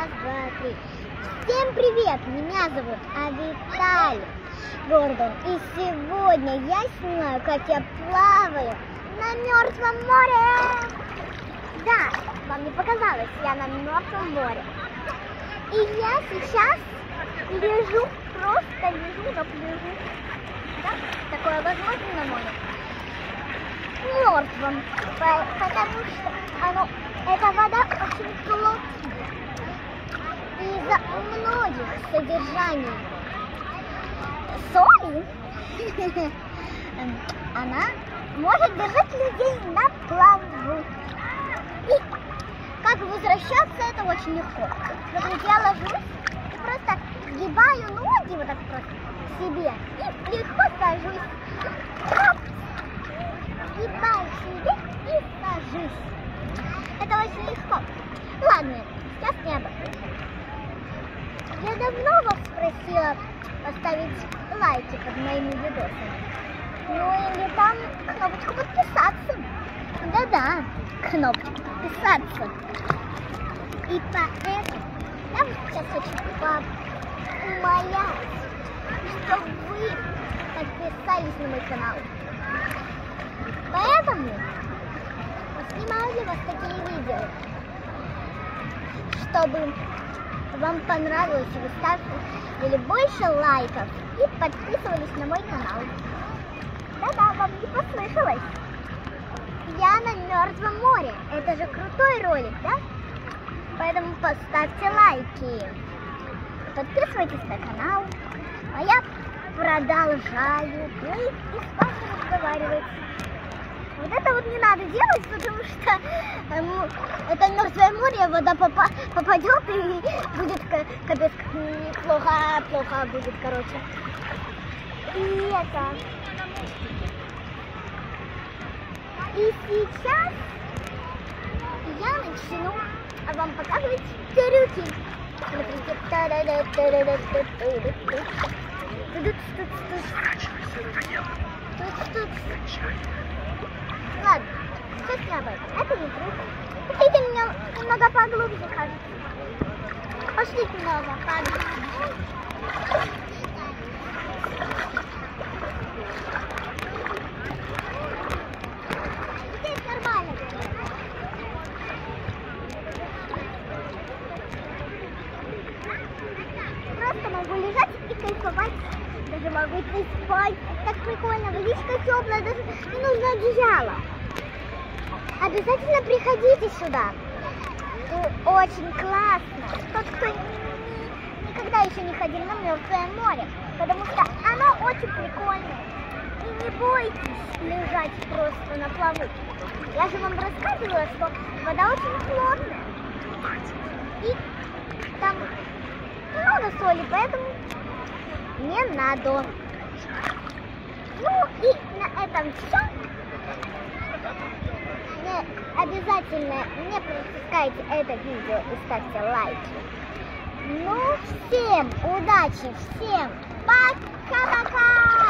Раз, два, три. Всем привет! Меня зовут Авиталий Гордон. И сегодня я снимаю, как я плаваю на Мертвом море. Да, вам не показалось, я на Мертвом море. И я сейчас лежу, просто лежу на пляжу. Да? Такое возможно на море? Мертвом, потому что эта вода очень плотная. Из-за многих содержаний соли она может держать людей на плаву. И как возвращаться, это очень легко. Смотрите, я ложусь, просто сгибаю ноги вот так просто к себе и легко сажусь. Оп! Сгибаю себе и сажусь. Это очень легко. Ладно, сейчас не об этом. Я давно вас просила поставить лайки под моими видосами. Ну или там кнопочку подписаться. Да-да, кнопочку подписаться. И поэтому я вот сейчас хочу умолять, чтобы вы подписались на мой канал. Поэтому снимаю для вас такие видео, чтобы вам понравилось, и вы ставили больше лайков и подписывались на мой канал. Да-да, вам не послышалось. Я на Мертвом море. Это же крутой ролик, да? Поэтому поставьте лайки. Подписывайтесь на канал. А я продолжаю плыть и с вами разговаривать. Вот это вот не надо делать, потому что это Мертвое море, вода попадет и будет капец плохо будет, короче. И это. И сейчас я начну вам показывать трюки. Ладно, сейчас не об этом. Это не трюк. Пошлите меня немного поглубже, кажется. Пошлите немного поглубже. Здесь нормально. Просто могу лежать и кайфовать. Даже могу идти спать. Так прикольно. Водичка теплая, даже не нужно одеяло. Обязательно приходите сюда. Очень классно. Тот, кто никогда еще не ходил на Мертвое море, потому что оно очень прикольное. И не бойтесь лежать просто на плаву. Я же вам рассказывала, что вода очень плотная. И там много соли, поэтому не надо. Ну и на этом все. Обязательно не пропускайте это видео и ставьте лайки. Ну, всем удачи, всем пока-пока!